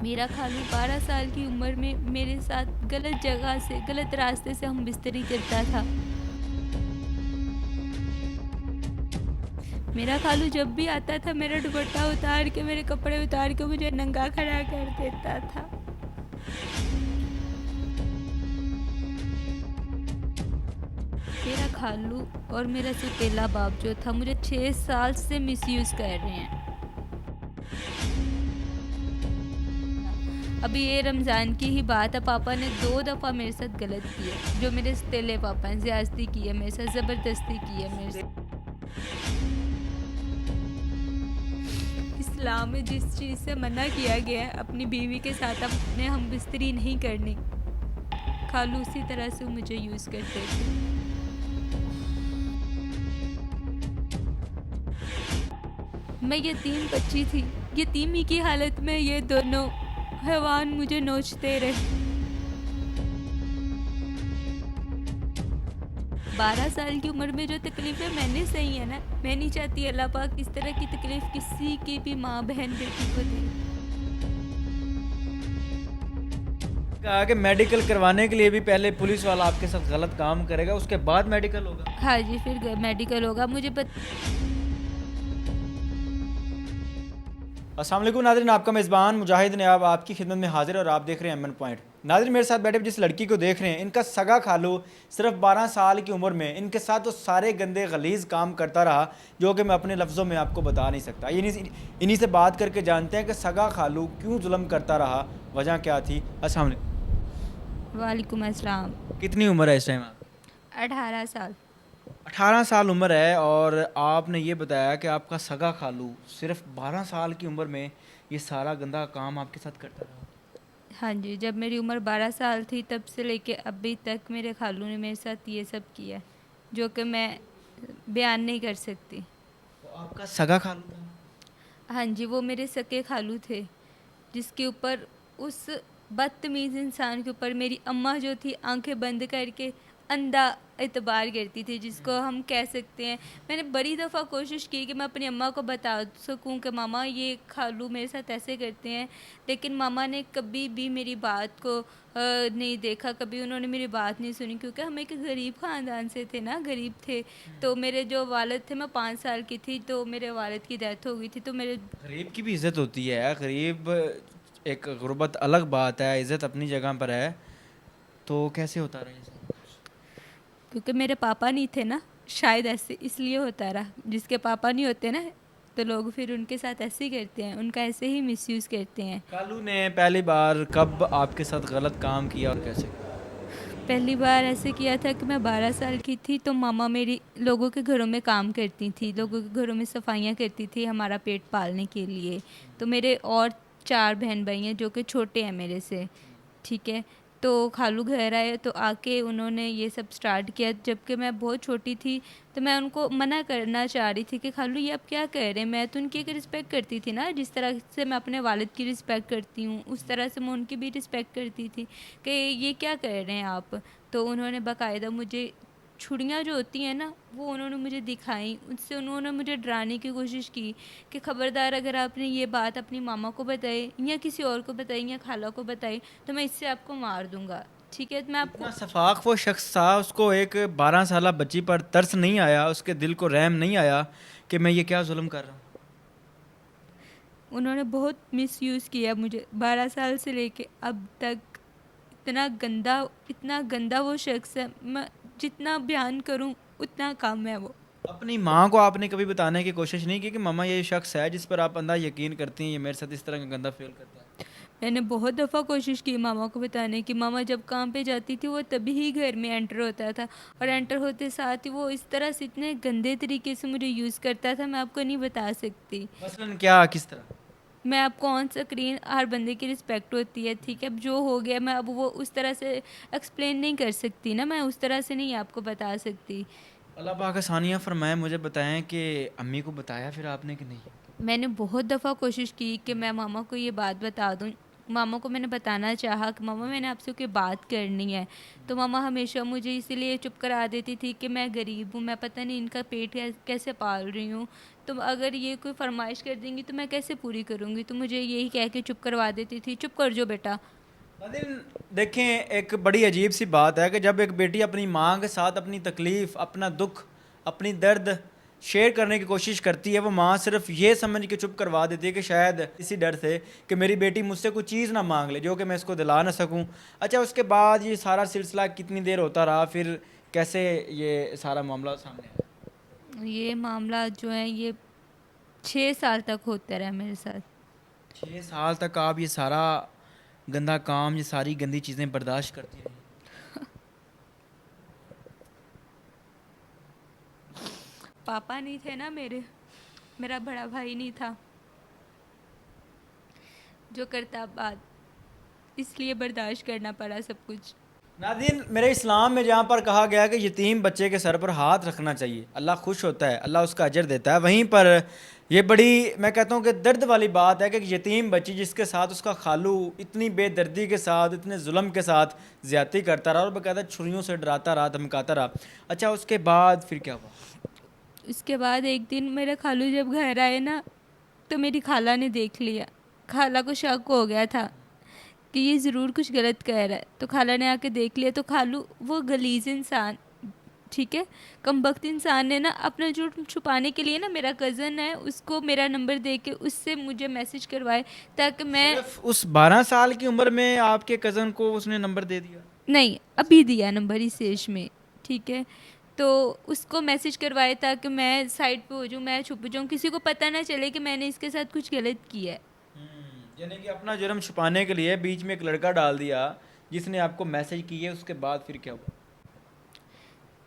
मेरा खालू 12 साल की उम्र में मेरे साथ गलत जगह से, गलत रास्ते से हम बिस्तरी करता था। मेरा खालू जब भी आता था मेरा दुपट्टा उतार के, मेरे कपड़े उतार के मुझे नंगा खड़ा कर देता था। मेरा खालू और मेरा सौतेला बाप जो था मुझे 6 साल से मिसयूज़ कर रहे हैं। अभी ये रमज़ान की ही बात है, पापा ने 2 दफ़ा मेरे साथ गलत किया। जो मेरे सौतेले पापा हैं, ज़्यादती की है मेरे साथ, ज़बरदस्ती की है मेरे साथ। इस्लाम में जिस चीज़ से मना किया गया है, अपनी बीवी के साथ अपने हम बिस्तरी नहीं करनी, खालू उसी तरह से मुझे यूज़ करते थे। मैं यतीम बच्ची थी। यतीमी की हालत में ये दोनों हैवान मुझे नोचते रहे। 12 साल की उम्र में जो तकलीफ़ें मैंने सही है ना, मैं नहीं चाहती अल्लाह पाक इस तरह की तकलीफ़ किसी की भी माँ, बहन, बेटी को दे। कहा कि मेडिकल करवाने के लिए भी पहले पुलिस वाला आपके साथ गलत काम करेगा, उसके बाद मेडिकल होगा। हाँ जी, फिर मेडिकल होगा। मुझे अस्सलाम वालेकुम नाज़रीन, आपका मेज़बान मुजाहिद ने अब आपकी खिदमत में हाजिर है और आप देख रहे हैं एमएन पॉइंट। नाज़रीन, मेरे साथ बैठे जिस लड़की को देख रहे हैं, इनका सगा खालू सिर्फ 12 साल की उम्र में इनके साथ वो सारे गंदे गलीज़ काम करता रहा जो कि मैं अपने लफ्ज़ों में आपको बता नहीं सकता। इन्हीं से बात करके जानते हैं कि सगा खालू क्यों जुल्म करता रहा, वजह क्या थी। अस्सलाम वालेकुम। वालेकुम अस्सलाम। कितनी उम्र है इस टाइम आपकी? 18 साल। 18 साल उम्र है और आपने ये बताया कि आपका सगा खालू सिर्फ 12 साल की उम्र में ये सारा गंदा काम आपके साथ करता रहा। हाँ जी, जब मेरी उम्र 12 साल थी तब से लेके अभी तक मेरे खालू ने मेरे साथ ये सब किया है, जो कि मैं बयान नहीं कर सकती। तो आपका सगा खालू था? हाँ जी, वो मेरे सके खालू थे, जिसके ऊपर, उस बदतमीज़ इंसान के ऊपर मेरी अम्मा जो थी आंखें बंद करके अंधा एतबार करती थी, जिसको हम कह सकते हैं। मैंने बड़ी दफ़ा कोशिश की कि मैं अपनी अम्मा को बता सकूं कि मामा ये खालू मेरे साथ ऐसे करते हैं, लेकिन मामा ने कभी भी मेरी बात को नहीं देखा, कभी उन्होंने मेरी बात नहीं सुनी, क्योंकि हम एक गरीब ख़ानदान से थे ना, गरीब थे। तो मेरे जो वालिद थे, मैं 5 साल की थी तो मेरे वालिद की डेथ हो गई थी, तो मेरे, गरीब की भी इज्जत होती है। गरीब एक गुर्बत अलग बात है, इज्जत अपनी जगह पर है। तो कैसे होता रहा ये सब? क्योंकि मेरे पापा नहीं थे ना, शायद ऐसे इसलिए होता रहा। जिसके पापा नहीं होते ना, तो लोग फिर उनके साथ ऐसे ही करते हैं, उनका ऐसे ही मिसयूज़ करते हैं। कालू ने पहली बार कब आपके साथ गलत काम किया और कैसे? पहली बार ऐसे किया था कि मैं 12 साल की थी, तो मामा मेरी लोगों के घरों में काम करती थी, लोगों के घरों में सफाइयाँ करती थी हमारा पेट पालने के लिए। तो मेरे और 4 बहन भाई हैं जो कि छोटे हैं मेरे से, ठीक है। तो खालू घर आए तो आके उन्होंने ये सब स्टार्ट किया, जबकि मैं बहुत छोटी थी। तो मैं उनको मना करना चाह रही थी कि खालू ये आप क्या कह रहे हैं, मैं तो उनकी एक रिस्पेक्ट करती थी ना, जिस तरह से मैं अपने वालिद की रिस्पेक्ट करती हूँ उस तरह से मैं उनकी भी रिस्पेक्ट करती थी, कि ये क्या कर रहे हैं आप। तो उन्होंने बाकायदा मुझे छुड़ियाँ जो होती हैं ना, वो उन्होंने मुझे दिखाई, उससे उन्होंने मुझे डराने की कोशिश की कि ख़बरदार अगर आपने ये बात अपनी मामा को बताई या किसी और को बताई या खाला को बताई तो मैं इससे आपको मार दूँगा, ठीक है। तो मैं इतना आपको, शफाक वो शख्स था, उसको एक 12 साल बच्ची पर तरस नहीं आया, उसके दिल को रहम नहीं आया कि मैं ये क्या जुल्म कर रहा हूँ। उन्होंने बहुत मिसयूज़ किया मुझे 12 साल से लेके अब तक। इतना गंदा वो शख्स है, मैं जितना बयान करूँ उतना कम है वो। अपनी माँ को आपने कभी बताने की कोशिश नहीं की कि मामा ये शख्स है जिस पर आप अंधा यकीन करती हैं, ये मेरे साथ इस तरह का गंदा फेल करता है? मैंने बहुत दफ़ा कोशिश की मामा को बताने की। मामा जब काम पे जाती थी वो तभी ही घर में एंटर होता था, और एंटर होते साथ ही वो इस तरह से इतने गंदे तरीके से मुझे यूज़ करता था, मैं आपको नहीं बता सकती। मसलन क्या, किस तरह? मैं आपको ऑन स्क्रीन, हर बंदे की रिस्पेक्ट होती है, ठीक है। अब जो हो गया मैं अब वो उस तरह से एक्सप्लेन नहीं कर सकती ना, मैं उस तरह से नहीं आपको बता सकती। अल्लाह पाक आसानियाँ फरमाए। मुझे बताएं कि अम्मी को बताया फिर आपने कि नहीं? मैंने बहुत दफ़ा कोशिश की कि मैं मामा को ये बात बता दूँ, मामा को मैंने बताना चाहा कि मामा मैंने आपसे कोई बात करनी है, तो मामा हमेशा मुझे इसीलिए चुप करा देती थी कि मैं गरीब हूँ, मैं पता नहीं इनका पेट कैसे पाल रही हूँ, तो अगर ये कोई फरमाइश कर देंगी तो मैं कैसे पूरी करूँगी, तो मुझे यही कह के चुप करवा देती थी, चुप कर जो बेटा। नादिन देखें, एक बड़ी अजीब सी बात है कि जब एक बेटी अपनी माँ के साथ अपनी तकलीफ़, अपना दुख, अपनी दर्द शेयर करने की कोशिश करती है, वो माँ सिर्फ ये समझ के चुप करवा देती है कि शायद इसी डर से कि मेरी बेटी मुझसे कोई चीज़ ना मांग ले जो कि मैं इसको दिला ना सकूं। अच्छा, उसके बाद ये सारा सिलसिला कितनी देर होता रहा, फिर कैसे ये सारा मामला सामने आया? ये मामला जो है ये 6 साल तक होता रहा मेरे साथ। 6 साल तक आप ये सारा गंदा काम, ये सारी गंदी चीज़ें बर्दाश्त करती रही? पापा नहीं थे ना मेरा बड़ा भाई नहीं था जो करता बात, इसलिए बर्दाश्त करना पड़ा सब कुछ। नादिन, मेरे इस्लाम में जहाँ पर कहा गया है कि यतीम बच्चे के सर पर हाथ रखना चाहिए, अल्लाह खुश होता है, अल्लाह उसका अजर देता है, वहीं पर ये बड़ी, मैं कहता हूँ कि दर्द वाली बात है कि यतीम बच्ची जिसके साथ उसका खालू इतनी बेदर्दी के साथ, इतने जुल्म के साथ ज़्यादती करता रहा और बाकायदा छुरियों से डराता रहा, धमकाता रहा। अच्छा, उसके बाद फिर क्या हुआ? उसके बाद एक दिन मेरे खालू जब घर आए ना, तो मेरी खाला ने देख लिया, खाला को शक हो गया था कि ये ज़रूर कुछ गलत कह रहा है, तो खाला ने आके देख लिया, तो खालू वो गलीज़ इंसान, ठीक है, कमबख्त इंसान ने ना अपना झूठ छुपाने के लिए ना मेरा कज़न है उसको मेरा नंबर दे के उससे मुझे मैसेज करवाए ताकि मैं। सिर्फ उस 12 साल की उम्र में आपके कज़न को उसने नंबर दे दिया? नहीं, अभी दिया नंबर इस एज में, ठीक है, तो उसको मैसेज करवाए ताकि मैं साइड पे हो जाऊँ, मैं छुप जाऊँ, किसी को पता ना चले कि मैंने इसके साथ कुछ गलत किया है। यानी कि अपना जुर्म छुपाने के लिए बीच में एक लड़का डाल दिया जिसने आपको मैसेज किए, उसके बाद फिर क्या हुआ?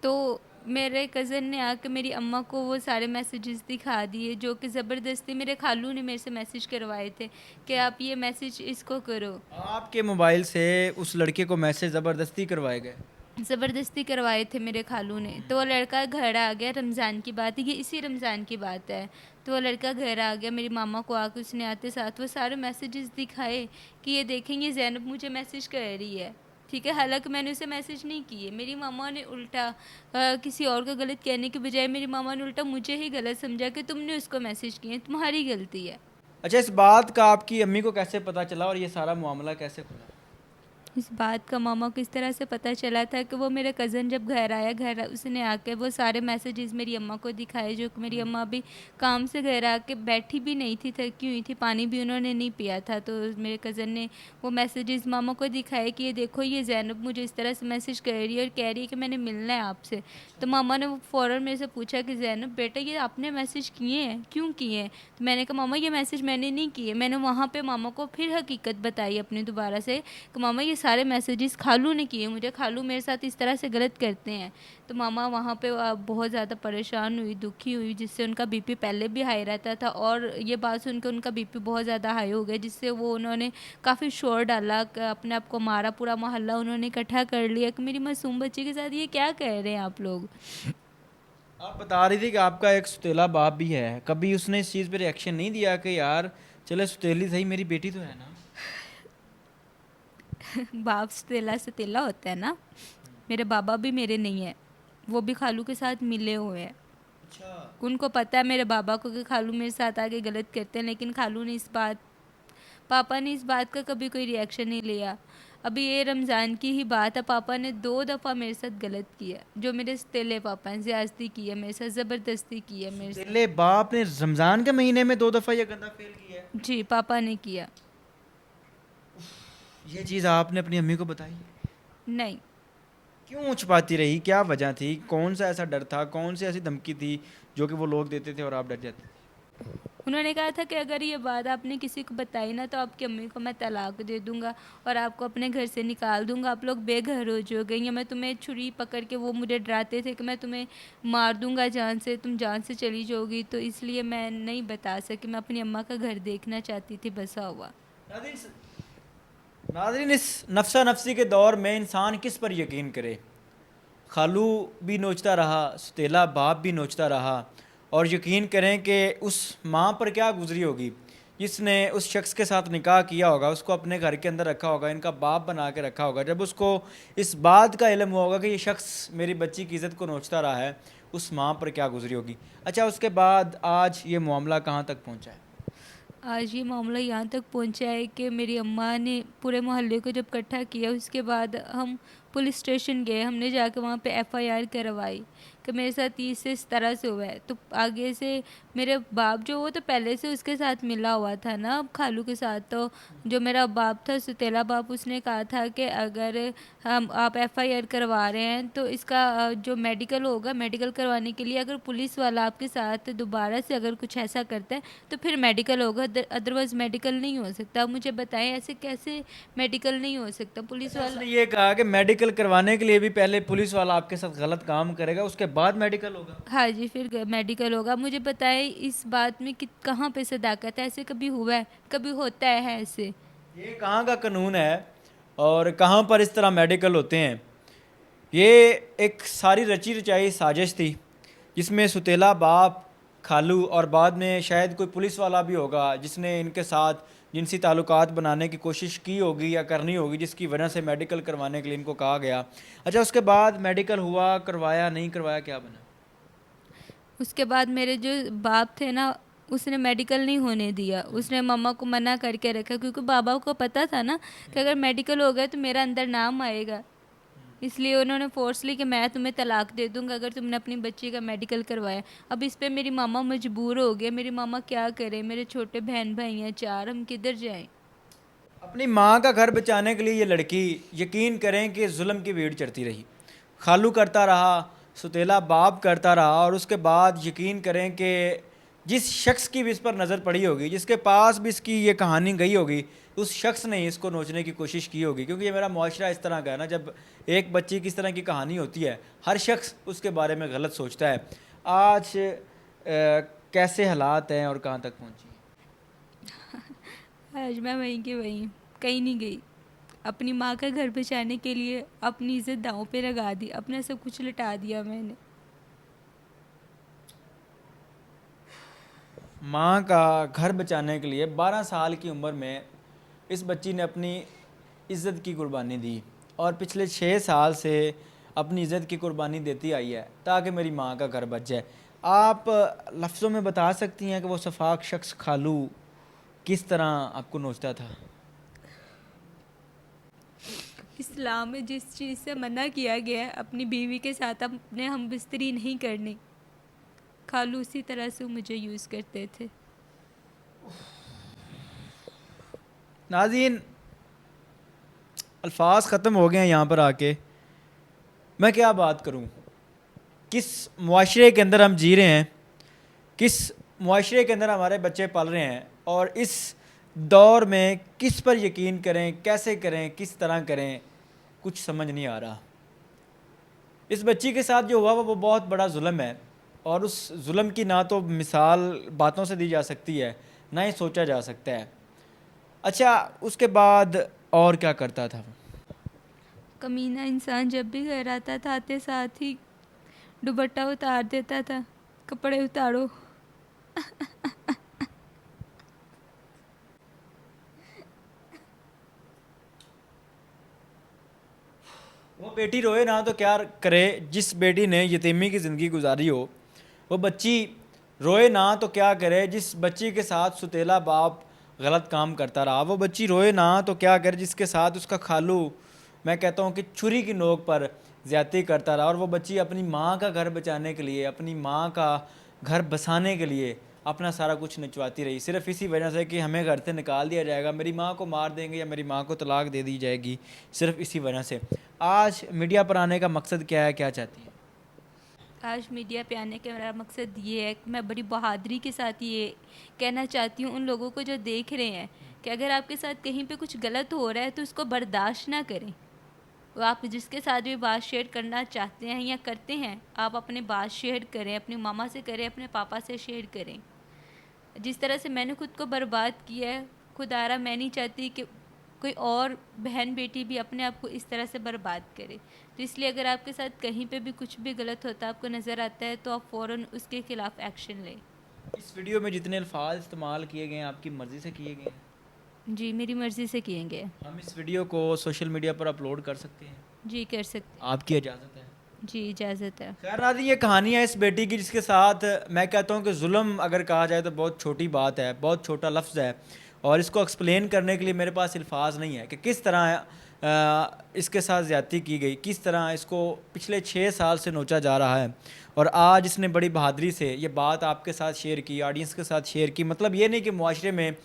तो मेरे कज़न ने आके मेरी अम्मा को वो सारे मैसेजेस दिखा दिए जो कि ज़बरदस्ती मेरे खालू ने मेरे से मैसेज करवाए थे कि आप ये मैसेज इसको करो। आपके मोबाइल से उस लड़के को मैसेज ज़बरदस्ती करवाए गए? ज़बरदस्ती करवाए थे मेरे खालू ने, तो वो लड़का घर आ गया, रमज़ान की बात है ये, इसी रमज़ान की बात है, तो वो लड़का घर आ गया, मेरी मामा को आके उसने आते साथ वो सारे मैसेजेस दिखाए कि ये देखेंगे ज़ैनब मुझे मैसेज कर रही है, ठीक है, हालांकि मैंने उसे मैसेज नहीं किए। मेरी मामा ने उल्टा किसी और को गलत कहने के बजाय मेरी मामा ने उल्टा मुझे ही गलत समझा कि तुमने उसको मैसेज किए, तुम्हारी गलती है। अच्छा, इस बात का आपकी अम्मी को कैसे पता चला और ये सारा मामला कैसे खुला? इस बात का मामा को इस तरह से पता चला था कि वो मेरा कज़न जब घर आया, घर उसने आके वो सारे मैसेजेस मेरी अम्मा को दिखाए, जो कि मेरी अम्मा अभी काम से घर आके बैठी भी नहीं थी, थकी हुई थी, पानी भी उन्होंने नहीं पिया था, तो मेरे कज़न ने वो मैसेजेस मामा को दिखाए कि ये देखो ये ज़ैनब मुझे इस तरह से मैसेज कर रही है और कह रही है कि मैंने मिलना है आपसे। तो मामा ने वो फ़ौरन मेरे से पूछा कि ज़ैनब बेटा ये आपने मैसेज किए हैं, क्यों किए हैं? तो मैंने कहा मामा ये मैसेज मैंने नहीं किए। मैंने वहाँ पर मामा को फिर हकीकत बताई अपनी दोबारा से कि मामा ये सारे मैसेजेस खालू ने किए मुझे, खालू मेरे साथ इस तरह से गलत करते हैं। तो मामा वहाँ पे बहुत ज़्यादा परेशान हुई, दुखी हुई, जिससे उनका बीपी पहले भी हाई रहता था और ये बात सुनकर उनका बीपी बहुत ज़्यादा हाई हो गया, जिससे वो उन्होंने काफ़ी शोर डाला, अपने आप को मारा, पूरा मोहल्ला उन्होंने इकट्ठा कर लिया कि मेरी मासूम बच्ची के साथ ये क्या कह रहे हैं आप लोग। आप बता रही थी कि आपका एक सुतेला बाप भी है, कभी उसने इस चीज़ पे रिएक्शन नहीं दिया कि यार चले सुतेली सही, मेरी बेटी तो है ना? बाप सतेला सतेला होता है ना, मेरे बाबा भी मेरे नहीं है, वो भी खालू के साथ मिले हुए हैं। अच्छा। उनको पता है मेरे बाबा को कि खालू मेरे साथ आके गलत करते हैं, लेकिन खालू ने इस बात, पापा ने इस बात का कभी कोई रिएक्शन नहीं लिया। अभी ये रमज़ान की ही बात है, पापा ने 2 दफ़ा मेरे साथ गलत किया, जो मेरे सतेले पापा हैं, ज़्यादती की है मेरे साथ, ज़बरदस्ती की है मेरे साथ। सुतेले बाप ने रमज़ान के महीने में 2 दफ़ा ये गंदा फेल किया है? जी पापा ने किया। ये चीज़ आपने अपनी अम्मी को बताई? नहीं, क्यों छुपाती रही, क्या वजह थी, कौन सा ऐसा डर था, कौन सी ऐसी धमकी थी जो कि वो लोग देते थे और आप डर जाते थे? उन्होंने कहा था कि अगर ये बात आपने किसी को बताई ना तो आपकी अम्मी को मैं तलाक दे दूंगा और आपको अपने घर से निकाल दूंगा, आप लोग बेघर हो जाओगे, या मैं तुम्हें छुरी पकड़ के, वो मुझे डराते थे कि मैं तुम्हें मार दूंगा जान से, तुम जान से चली जाओगी, तो इसलिए मैं नहीं बता सकी, मैं अपनी अम्मा का घर देखना चाहती थी बसा हुआ। नाज़रीन, इस नफ्सा नफसी के दौर में इंसान किस पर यकीन करे? खालू भी नोचता रहा, सुतेला बाप भी नोचता रहा, और यकीन करें कि उस माँ पर क्या गुजरी होगी जिसने उस शख्स के साथ निकाह किया होगा, उसको अपने घर के अंदर रखा होगा, इनका बाप बना के रखा होगा, जब उसको इस बात का इल्म हुआ होगा कि ये शख्स मेरी बच्ची की इज़्ज़त को नोचता रहा है, उस माँ पर क्या गुजरी होगी। अच्छा, उसके बाद आज ये मामला कहाँ तक पहुँचा है? आज ये मामला यहाँ तक पहुँचा है कि मेरी अम्मा ने पूरे मोहल्ले को जब इकट्ठा किया, उसके बाद हम पुलिस स्टेशन गए। हमने जाकर वहाँ पे एफआईआर करवाई कि मेरे साथ ये इस तरह से हुआ है। तो आगे से मेरे बाप जो, वो तो पहले से उसके साथ मिला हुआ था ना, अब खालू के साथ। तो जो मेरा बाप था, सुतेला बाप, उसने कहा था कि अगर आप एफआईआर करवा रहे हैं तो इसका जो मेडिकल होगा, मेडिकल करवाने के लिए अगर पुलिस वाला आपके साथ दोबारा से अगर कुछ ऐसा करता है तो फिर मेडिकल होगा, अदरवाइज़ मेडिकल नहीं हो सकता। आप मुझे बताएं ऐसे कैसे मेडिकल नहीं हो सकता? पुलिस अच्छा, वाला, उसने ये कहा कि मेडिकल करवाने के लिए भी पहले पुलिस वाला आपके साथ गलत काम करेगा, उसके बाद मेडिकल होगा। हाँ जी, फिर मेडिकल होगा। मुझे बताएं इस बात में कि कहाँ पे सदाकत है? ऐसे कभी हुआ है? कभी होता है ऐसे? ये कहाँ का कानून है और कहाँ पर इस तरह मेडिकल होते हैं? ये एक सारी रची रचाई साजिश थी, जिसमें सुतेला बाप, खालू और बाद में शायद कोई पुलिस वाला भी होगा जिसने इनके साथ जिनसी ताल्लुकात बनाने की कोशिश की होगी या करनी होगी, जिसकी वजह से मेडिकल करवाने के लिए इनको कहा गया। अच्छा, उसके बाद मेडिकल हुआ, करवाया, नहीं करवाया, क्या बना? उसके बाद मेरे जो बाप थे ना, उसने मेडिकल नहीं होने दिया। उसने मम्मा को मना करके रखा, क्योंकि बाबा को पता था ना कि अगर मेडिकल हो गया तो मेरा अंदर नाम आएगा। इसलिए उन्होंने फोर्सली कि मैं तुम्हें तलाक दे दूंगा अगर तुमने अपनी बच्ची का मेडिकल करवाया। अब इस पे मेरी मामा मजबूर हो गए। मेरी मामा क्या करे? मेरे छोटे बहन भाई हैं 4, हम किधर जाएं? अपनी माँ का घर बचाने के लिए ये लड़की, यकीन करें कि जुल्म की भीड़ चढ़ती रही। खालू करता रहा, सुतेला बाप करता रहा, और उसके बाद यकीन करें कि जिस शख्स की भी इस पर नज़र पड़ी होगी, जिसके पास भी इसकी ये कहानी गई होगी, उस शख्स ने इसको नोचने की कोशिश की होगी। क्योंकि ये मेरा मुआशरा इस तरह का है ना, जब एक बच्ची की इस तरह की कहानी होती है, हर शख्स उसके बारे में गलत सोचता है। आज कैसे हालात हैं और कहाँ तक पहुँची? आज मैं वहीं की वहीं, कहीं नहीं गई। अपनी माँ का घर बचाने के लिए अपनी इज्जत दांव पे लगा दी, अपना सब कुछ लुटा दिया मैंने। माँ का घर बचाने के लिए 12 साल की उम्र में इस बच्ची ने अपनी इज़्ज़त की कुर्बानी दी, और पिछले 6 साल से अपनी इज़्ज़त की कुर्बानी देती आई है ताकि मेरी माँ का घर बच जाए। आप लफ्ज़ों में बता सकती हैं कि वो शफाक शख्स खालू किस तरह आपको नोचता था? इस्लाम में जिस चीज़ से मना किया गया है, अपनी बीवी के साथ अपने हम बिस्तरी नहीं करनी, खालू उसी तरह से मुझे यूज़ करते थे। नाज़रीन, अल्फाज ख़त्म हो गए हैं यहाँ पर आके। मैं क्या बात करूँ, किस मुआशरे के अंदर हम जी रहे हैं, किस मुआशरे के अंदर हमारे बच्चे पल रहे हैं, और इस दौर में किस पर यकीन करें, कैसे करें, किस तरह करें, कुछ समझ नहीं आ रहा। इस बच्ची के साथ जो हुआ वो बहुत बड़ा जुल्म है, और उस जुल्म की ना तो मिसाल बातों से दी जा सकती है, ना ही सोचा जा सकता है। अच्छा, उसके बाद और क्या करता था वो? कमीना इंसान जब भी घर आता था, आते साथ ही दुपट्टा उतार देता था। कपड़े उतारो। वो बेटी रोए ना तो क्या करे, जिस बेटी ने यतीमी की ज़िंदगी गुजारी हो। वो बच्ची रोए ना तो क्या करे, जिस बच्ची के साथ सुतेला बाप गलत काम करता रहा। वो बच्ची रोए ना तो क्या करे, जिसके साथ उसका खालू, मैं कहता हूँ कि छुरी की नोक पर ज़्यादती करता रहा। और वो बच्ची अपनी माँ का घर बचाने के लिए, अपनी माँ का घर बसाने के लिए अपना सारा कुछ निचवाती रही, सिर्फ इसी वजह से कि हमें घर से निकाल दिया जाएगा, मेरी माँ को मार देंगे या मेरी माँ को तलाक दे दी जाएगी, सिर्फ इसी वजह से। आज मीडिया पर आने का मकसद क्या है, क्या चाहती है? आज मीडिया पे आने का मेरा मकसद ये है कि मैं बड़ी बहादुरी के साथ ये कहना चाहती हूँ उन लोगों को जो देख रहे हैं कि अगर आपके साथ कहीं पे कुछ गलत हो रहा है तो उसको बर्दाश्त ना करें। वो आप जिसके साथ भी बात शेयर करना चाहते हैं या करते हैं, आप अपनी बात शेयर करें, अपनी मामा से करें, अपने पापा से शेयर करें। जिस तरह से मैंने खुद को बर्बाद किया है, खुदारा मैं नहीं चाहती कि कोई और बहन बेटी भी अपने आप को इस तरह से बर्बाद करे। तो इसलिए अगर आपके साथ कहीं पे भी कुछ भी गलत होता है, आपको नज़र आता है, तो आप फ़ौरन उसके ख़िलाफ़ एक्शन लें। इस वीडियो में जितने अल्फाज इस्तेमाल किए गए हैं आपकी मर्ज़ी से किए गए हैं? जी, मेरी मर्ज़ी से किए गए। हम इस वीडियो को सोशल मीडिया पर अपलोड कर सकते हैं? जी, कर सकते। आपकी इजाज़त है? जी, इजाज़त है। खैर नाज़रीन, ये कहानी है इस बेटी की जिसके साथ मैं कहता हूँ कि जुल्म अगर कहा जाए तो बहुत छोटी बात है, बहुत छोटा लफ्ज़ है, और इसको एक्सप्लेन करने के लिए मेरे पास अल्फाज नहीं है कि किस तरह इसके साथ ज़्यादती की गई, किस तरह इसको पिछले 6 साल से नोचा जा रहा है, और आज इसने बड़ी बहादुरी से ये बात आपके साथ शेयर की, ऑडियंस के साथ शेयर की। मतलब ये नहीं कि मुआशरे में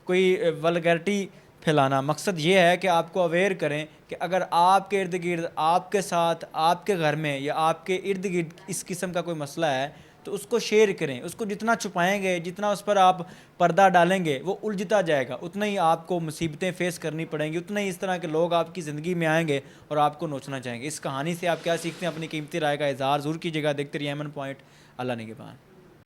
कोई वल्गैरिटी फैलाना, मकसद ये है कि आपको अवेयर करें कि अगर आपके इर्द गिर्द, आपके साथ, आपके घर में या आपके इर्द गिर्द इस किस्म का कोई मसला है तो उसको शेयर करें। उसको जितना छुपाएंगे, जितना उस पर आप पर्दा डालेंगे, वो उलझता जाएगा, उतना ही आपको मुसीबतें फेस करनी पड़ेंगी, उतना ही इस तरह के लोग आपकी ज़िंदगी में आएंगे और आपको नोचना चाहेंगे। इस कहानी से आप क्या सीखते हैं, अपनी कीमती राय का इज़हार ज़रूर कीजिएगा। देखते रहिए एमएन पॉइंट। अल्लाह निगहबान।